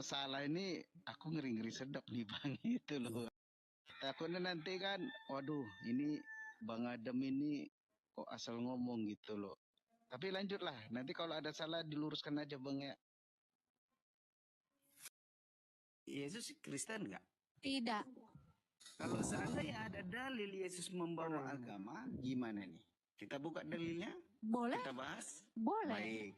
salah ini aku ngeri-ngeri sedap nih Bang itu loh. Takutnya nanti kan, waduh ini Bang Adam ini kok asal ngomong gitu loh. Tapi lanjutlah, nanti kalau ada salah diluruskan aja Bang ya. Yesus Kristen nggak? Tidak. Kalau seandainya ada dalil Yesus membawa agama, gimana nih? Kita buka dalilnya? Boleh? Kita bahas? Boleh. Baik.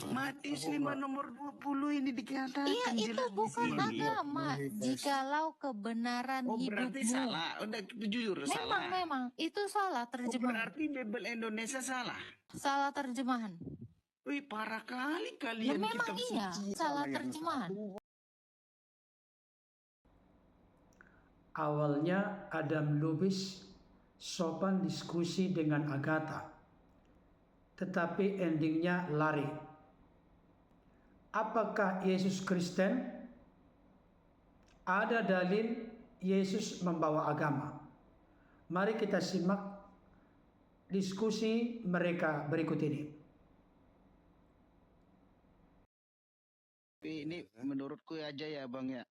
Matius 5 nomor 20 ini dikatakan Iya, itu jelas di bukan sini. agama. Jikalau kebenaran Oh berarti hidupmu. salah, udah jujur salah. Memang itu salah Oh terjemahan. berarti Bible Indonesia salah. Salah terjemahan. Wih parah kali Ya kalian memang kitab iya, suci. salah terjemahan. Awalnya Adam Lubis sopan diskusi dengan Agatha, tetapi endingnya lari. Apakah Yesus Kristen? Ada dalil Yesus membawa agama. Mari kita simak diskusi mereka berikut ini. Ini menurutku aja ya Bang ya.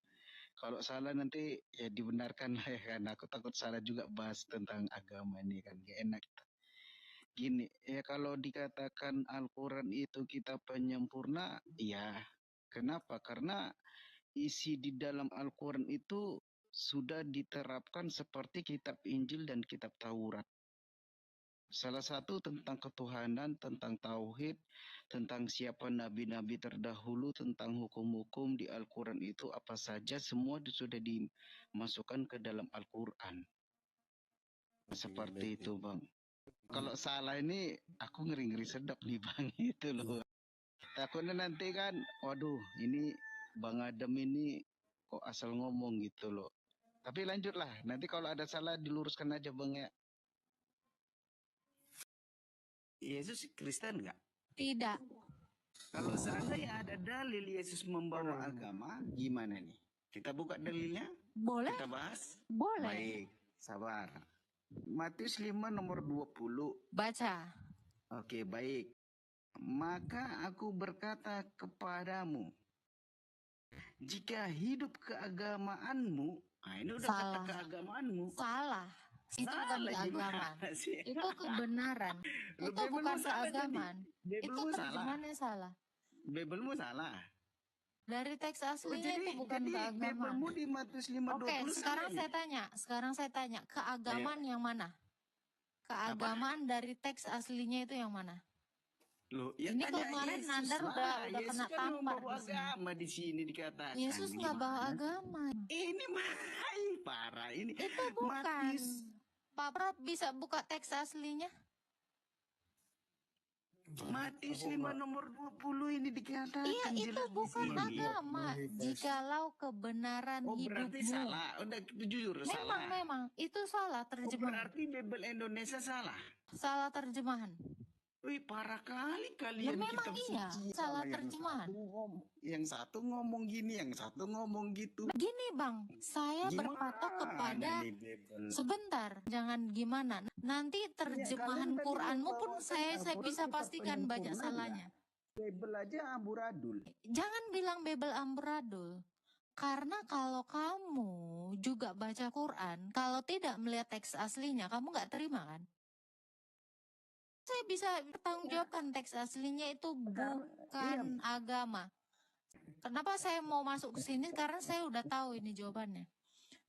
Kalau salah nanti ya dibenarkan lah ya kan. Aku takut salah juga bahas tentang agama ini kan. Gak enak. Gini, ya kalau dikatakan Al-Quran itu kitab penyempurna, ya kenapa? Karena isi di dalam Al-Quran itu sudah diterapkan seperti kitab Injil dan kitab Taurat. Salah satu tentang ketuhanan, tentang tauhid, tentang siapa nabi-nabi terdahulu, tentang hukum-hukum di Al-Quran itu apa saja, semua sudah dimasukkan ke dalam Al-Quran. Seperti itu Bang. Kalau salah ini aku ngeri-ngeri sedap nih Bang itu loh. Takutnya nanti kan, waduh ini Bang Adam ini kok asal ngomong gitu loh. Tapi lanjutlah, nanti kalau ada salah diluruskan aja Bang ya. Yesus Kristen nggak? Tidak. Kalau seandainya ada dalil Yesus membawa agama, gimana nih? Kita buka dalilnya? Boleh? Kita bahas? Boleh. Baik, sabar. Matius 5 nomor 20. Baca. Oke, baik. Maka aku berkata kepadamu, jika hidup keagamaanmu, nah ini udah kata Salah. keagamaanmu. Salah. Itu bukan Salah keagamaan. gimana sih? Itu kebenaran. Lu Itu Bibelmu bukan salah tadi. keagamaan. Itu Bibelmu salah. terjemahannya salah. Bibelmu salah. Dari teks Oh, aslinya itu bukan jadi keagamaan. Bibelmu di Matius 5:20 Oke, sekarang salah. saya tanya, keagamaan yang mana? Keagamaan dari teks aslinya itu yang mana? Loh, ya Ini tanya kemarin Yesus Nandar lah. udah Yesus kena kan tampar membawa di sini. agama di sini dikatakan. Yesus nggak bawa agama. Ini parah ini. Itu bukan. Matius. Pak Prof bisa buka teks aslinya? Matius 5 nomor 20 ini dikatakan Iya, itu jelas di bukan sini. agama. Jikalau kebenaran Oh berarti hidupmu. salah, udah jujur salah. Memang itu salah Oh terjemahan. berarti Bible Indonesia salah. Salah terjemahan. Wih parah kali Ya kalian memang kitab iya, suci. salah terjemahan. Yang satu ngomong gini, yang satu ngomong gitu. Gini Bang, saya berpatok kepada sebentar, jangan gimana. Nanti terjemahan Quranmu pun saya bisa pastikan banyak salahnya. Bible aja amburadul. Jangan bilang Bible amburadul. Karena kalau kamu juga baca Quran, kalau tidak melihat teks aslinya, kamu nggak terima kan? Saya bisa bertanggungjawabkan teks aslinya itu bukan agama. Kenapa saya mau masuk ke sini? Karena saya udah tahu ini jawabannya.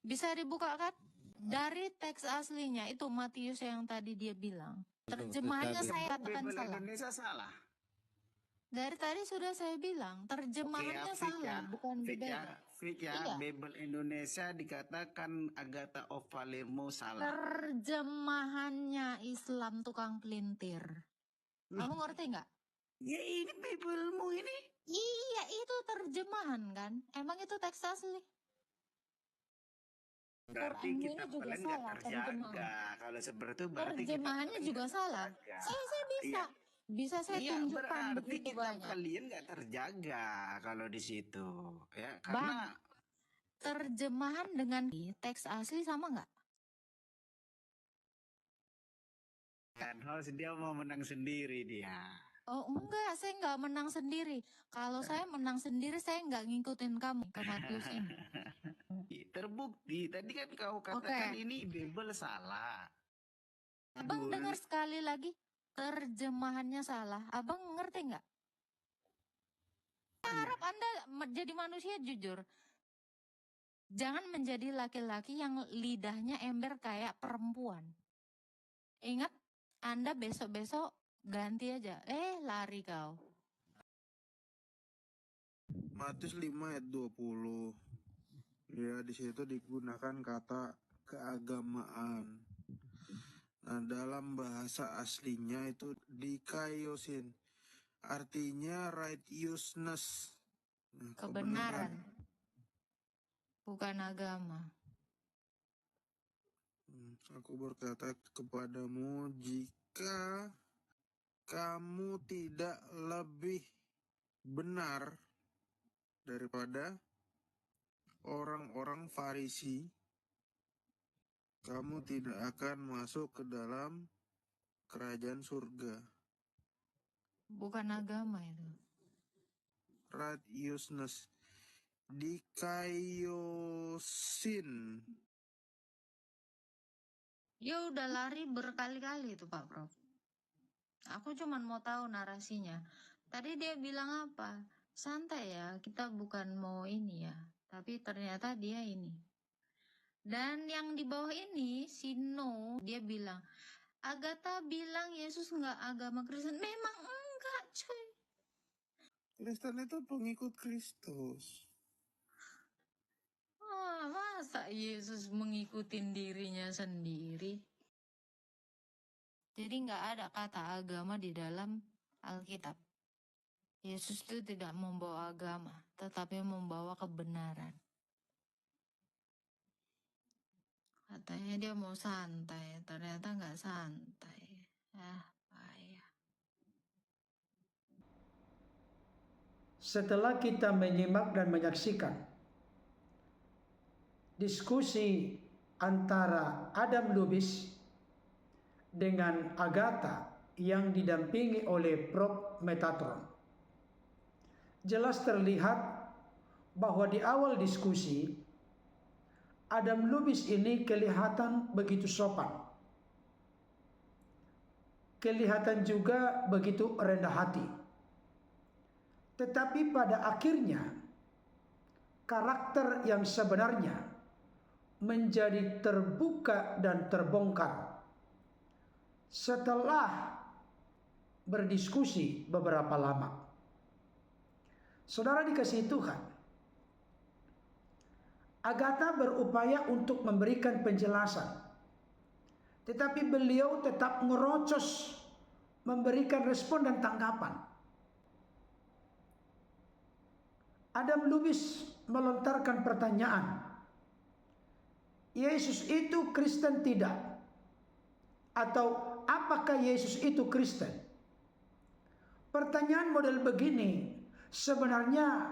Bisa dibuka kan? Dari teks aslinya itu Matius yang tadi dia bilang. Terjemahannya saya katakan salah. Indonesia salah. Dari tadi sudah saya bilang, terjemahannya salah, bukan beda. Iya. Bible Indonesia dikatakan Agatha of Palermo salah. Terjemahannya Islam tukang pelintir. Kamu ngerti nggak? Ya ini Biblemu ini. Iya, itu terjemahan kan? Emang itu teks asli? Berarti Quran kita ini juga paling nggak salah terjaga. Kalau seperti itu berarti terjemahannya kita juga salah. Saya bisa. Iya. Bisa saya tunjukkan berarti begitu kita banyak. kalian nggak terjaga kalau di situ, ya karena Terjemahan dengan teks asli sama nggak? kan harus dia mau menang sendiri dia. Oh enggak, saya nggak menang sendiri. Kalau saya menang sendiri, saya nggak ngikutin kamu ke Matius ini. Terbukti. Tadi kan kau katakan Oke. ini Bible salah. Abang Aduh, dengar sekali lagi, terjemahannya salah. Abang ngerti nggak? Saya harap Anda jadi manusia jujur. Jangan menjadi laki-laki yang lidahnya ember kayak perempuan. Ingat, Anda besok-besok ganti aja. Lari kau. Matius 5 ayat 20. Ya, di situ digunakan kata keagamaan. Nah, dalam bahasa aslinya itu dikaiosin. Artinya righteousness. Nah, Kebenaran, bukan agama. Aku berkata kepadamu, jika kamu tidak lebih benar daripada orang-orang Farisi, kamu tidak akan masuk ke dalam kerajaan surga. Bukan agama itu. Righteousness dikaiosin. Ya udah lari berkali-kali itu Pak Prof. Aku cuma mau tahu narasinya. Tadi dia bilang apa? Santai ya, kita bukan mau ini ya. Tapi ternyata dia ini. Dan yang di bawah ini, Sino, dia bilang, Agatha bilang Yesus nggak agama Kristen. Memang enggak, cuy. Kristen itu pengikut Kristus. Masa Yesus mengikuti dirinya sendiri? Jadi nggak ada kata agama di dalam Alkitab. Yesus itu tidak membawa agama, tetapi membawa kebenaran. Katanya dia mau santai, ternyata nggak santai. Payah. Setelah kita menyimak dan menyaksikan diskusi antara Adam Lubis dengan Agatha yang didampingi oleh Prof. Metatron, jelas terlihat bahwa di awal diskusi Adam Lubis ini kelihatan begitu sopan, kelihatan juga begitu rendah hati. Tetapi pada akhirnya karakter yang sebenarnya menjadi terbuka dan terbongkar setelah berdiskusi beberapa lama. Saudara dikasihi Tuhan, Agatha berupaya untuk memberikan penjelasan, tetapi beliau tetap ngerocos memberikan respon dan tanggapan. Adam Lubis melontarkan pertanyaan, Yesus itu Kristen tidak? Atau apakah Yesus itu Kristen? Pertanyaan model begini sebenarnya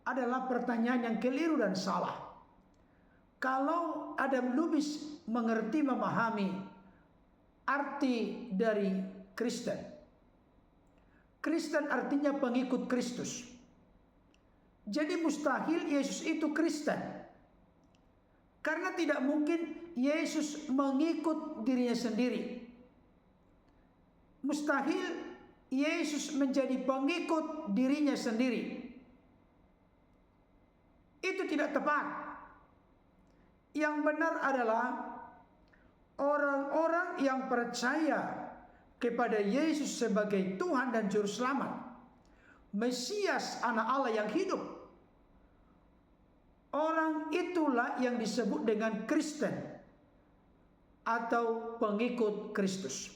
adalah pertanyaan yang keliru dan salah. Kalau Adam Lubis mengerti memahami arti dari Kristen, Kristen artinya pengikut Kristus. Jadi mustahil Yesus itu Kristen. Karena tidak mungkin Yesus mengikut dirinya sendiri. Mustahil Yesus menjadi pengikut dirinya sendiri. Itu tidak tepat. Yang benar adalah orang-orang yang percaya kepada Yesus sebagai Tuhan dan Juru Selamat, Mesias, Anak Allah yang hidup. Orang itulah yang disebut dengan Kristen atau pengikut Kristus.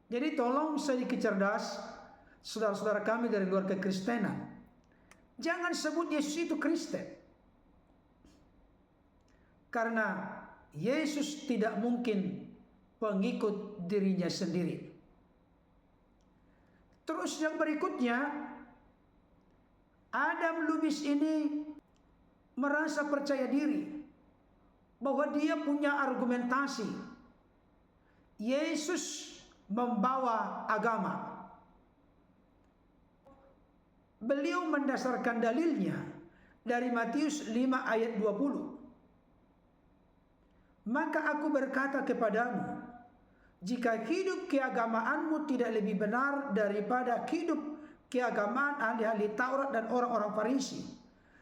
Jadi tolong sedikit cerdas saudara-saudara kami dari luar kekristenan. Jangan sebut Yesus itu Kristen. Karena Yesus tidak mungkin pengikut dirinya sendiri. Terus yang berikutnya, Adam Lubis ini merasa percaya diri bahwa dia punya argumentasi. Yesus membawa agama. Beliau mendasarkan dalilnya dari Matius 5 ayat 20. Maka aku berkata kepadamu, jika hidup keagamaanmu tidak lebih benar daripada hidup keagamaan ahli-ahli Taurat dan orang-orang Farisi,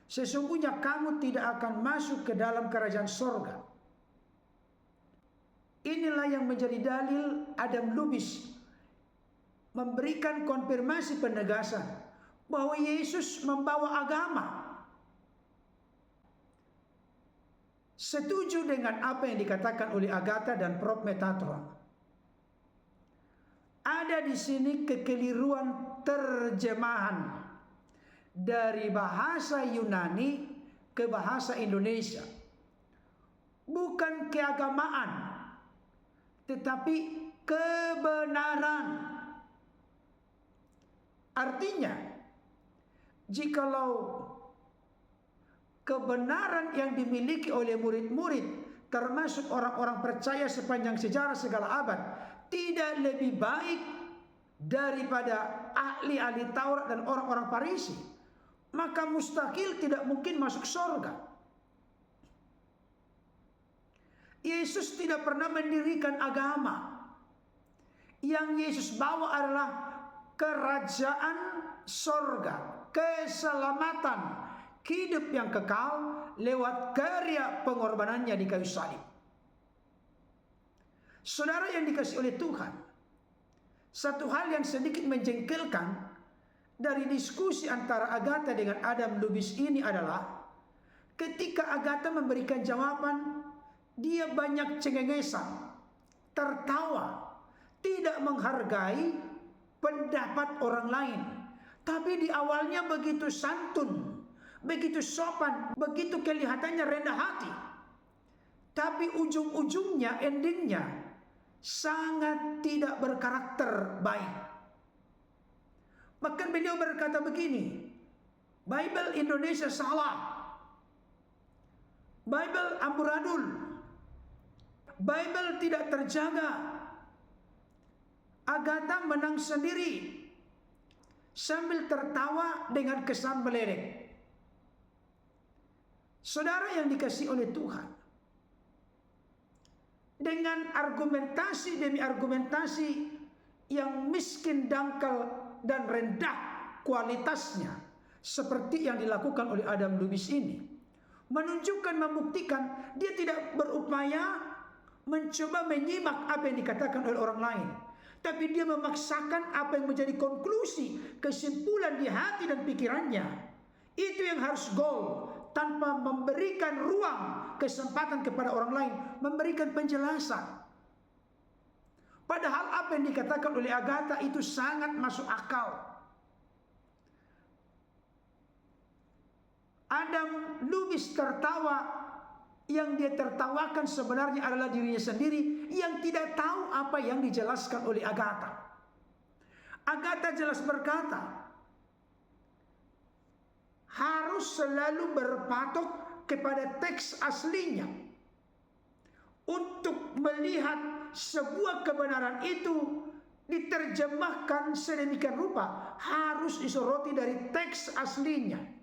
sesungguhnya kamu tidak akan masuk ke dalam kerajaan sorga. Inilah yang menjadi dalil Adam Lubis memberikan konfirmasi penegasan bahwa Yesus membawa agama. Setuju dengan apa yang dikatakan oleh Agatha dan Prof. Metatron. Ada di sini kekeliruan terjemahan dari bahasa Yunani ke bahasa Indonesia. Bukan keagamaan, tetapi kebenaran. Artinya, jikalau kebenaran yang dimiliki oleh murid-murid, termasuk orang-orang percaya sepanjang sejarah segala abad, tidak lebih baik daripada ahli-ahli Taurat dan orang-orang Farisi, maka mustahil tidak mungkin masuk surga. Yesus tidak pernah mendirikan agama. Yang Yesus bawa adalah kerajaan surga, keselamatan, hidup yang kekal lewat karya pengorbanannya di kayu salib. Saudara yang dikasihi oleh Tuhan, satu hal yang sedikit menjengkelkan dari diskusi antara Agatha dengan Adam Lubis ini adalah ketika Agatha memberikan jawaban, dia banyak cengengesan, tertawa, tidak menghargai pendapat orang lain. Tapi di awalnya begitu santun, begitu sopan, begitu kelihatannya rendah hati. Tapi ujung-ujungnya, endingnya sangat tidak berkarakter baik. Bahkan beliau berkata begini, Bible Indonesia salah, Bible amburadul, Bible tidak terjaga. Agatha menang sendiri sambil tertawa dengan kesan meledek. Saudara yang dikasihi oleh Tuhan, dengan argumentasi demi argumentasi yang miskin, dangkal, dan rendah kualitasnya, seperti yang dilakukan oleh Adam Lubis ini, menunjukkan, membuktikan dia tidak berupaya mencoba menyimak apa yang dikatakan oleh orang lain, tapi dia memaksakan apa yang menjadi konklusi, kesimpulan di hati dan pikirannya. Itu yang harus goal, tanpa memberikan ruang, kesempatan kepada orang lain memberikan penjelasan. Padahal apa yang dikatakan oleh Agatha itu sangat masuk akal. Adam Lubis tertawa, yang dia tertawakan sebenarnya adalah dirinya sendiri yang tidak tahu apa yang dijelaskan oleh Agatha. Agatha jelas berkata, harus selalu berpatok kepada teks aslinya. Untuk melihat sebuah kebenaran itu diterjemahkan sedemikian rupa, harus disoroti dari teks aslinya.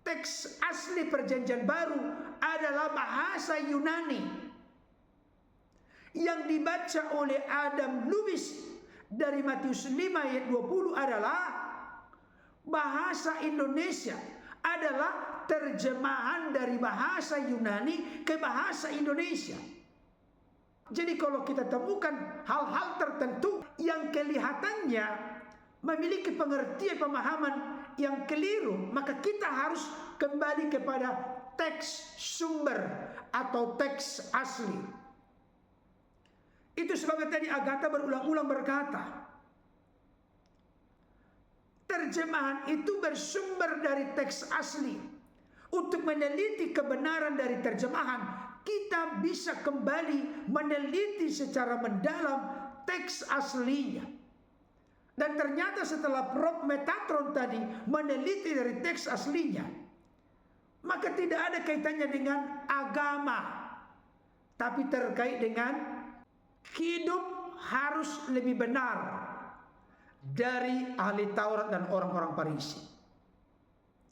Teks asli perjanjian baru adalah bahasa Yunani yang dibaca oleh Adam Lubis dari Matius 5 ayat 20 adalah bahasa Indonesia, adalah terjemahan dari bahasa Yunani ke bahasa Indonesia. Jadi kalau kita temukan hal-hal tertentu yang kelihatannya memiliki pengertian pemahaman yang keliru, maka kita harus kembali kepada teks sumber atau teks asli. Itu sebabnya tadi Agatha berulang-ulang berkata, terjemahan itu bersumber dari teks asli. Untuk meneliti kebenaran dari terjemahan, kita bisa kembali meneliti secara mendalam teks aslinya. Dan ternyata setelah Prof. Metatron tadi meneliti dari teks aslinya, maka tidak ada kaitannya dengan agama, tapi terkait dengan hidup harus lebih benar dari ahli Taurat dan orang-orang Farisi.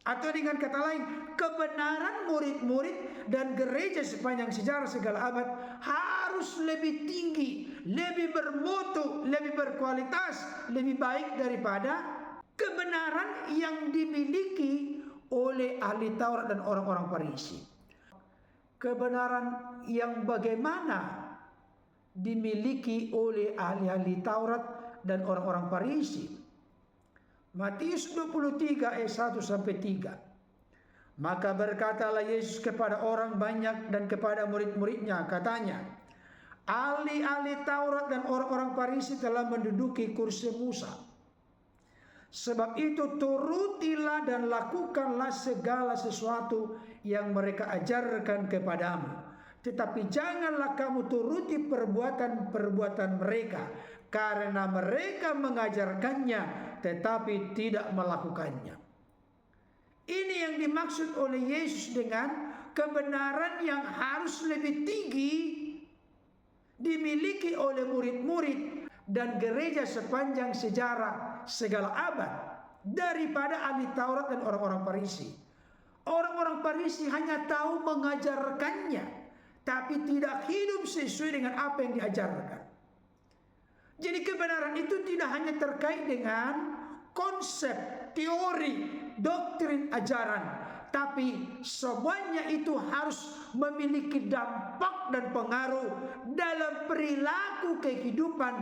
Atau dengan kata lain, kebenaran murid-murid dan gereja sepanjang sejarah segala abad harus lebih tinggi, lebih bermutu, lebih berkualitas, lebih baik daripada kebenaran yang dimiliki oleh ahli Taurat dan orang-orang Farisi. Kebenaran yang bagaimana dimiliki oleh ahli-ahli Taurat dan orang-orang Farisi. Matius 23 ayat 1 sampai 3. Maka berkatalah Yesus kepada orang banyak dan kepada murid-muridnya, katanya, ahli-ahli Taurat dan orang-orang Farisi telah menduduki kursi Musa. Sebab itu turutilah dan lakukanlah segala sesuatu yang mereka ajarkan kepadamu. Tetapi janganlah kamu turuti perbuatan-perbuatan mereka, karena mereka mengajarkannya tetapi tidak melakukannya. Ini yang dimaksud oleh Yesus dengan kebenaran yang harus lebih tinggi dimiliki oleh murid-murid dan gereja sepanjang sejarah segala abad daripada ahli Taurat dan orang-orang Farisi. Orang-orang Farisi hanya tahu mengajarkannya, tapi tidak hidup sesuai dengan apa yang diajarkan. Jadi kebenaran itu tidak hanya terkait dengan konsep, teori, doktrin, ajaran, tapi semuanya itu harus memiliki dampak dan pengaruh dalam perilaku kehidupan,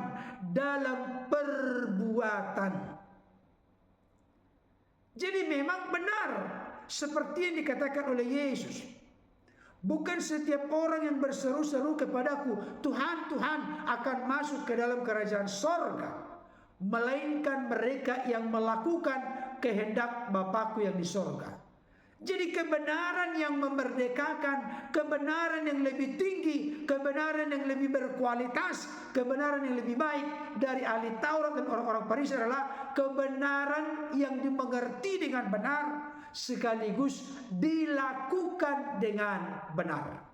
dalam perbuatan. Jadi memang benar seperti yang dikatakan oleh Yesus. Bukan setiap orang yang berseru-seru kepadaku, Tuhan, Tuhan, akan masuk ke dalam kerajaan sorga, melainkan mereka yang melakukan kehendak Bapakku yang di sorga. Jadi kebenaran yang memerdekakan, kebenaran yang lebih tinggi, kebenaran yang lebih berkualitas, kebenaran yang lebih baik dari ahli Taurat dan orang-orang Farisi adalah kebenaran yang dimengerti dengan benar sekaligus dilakukan dengan benar.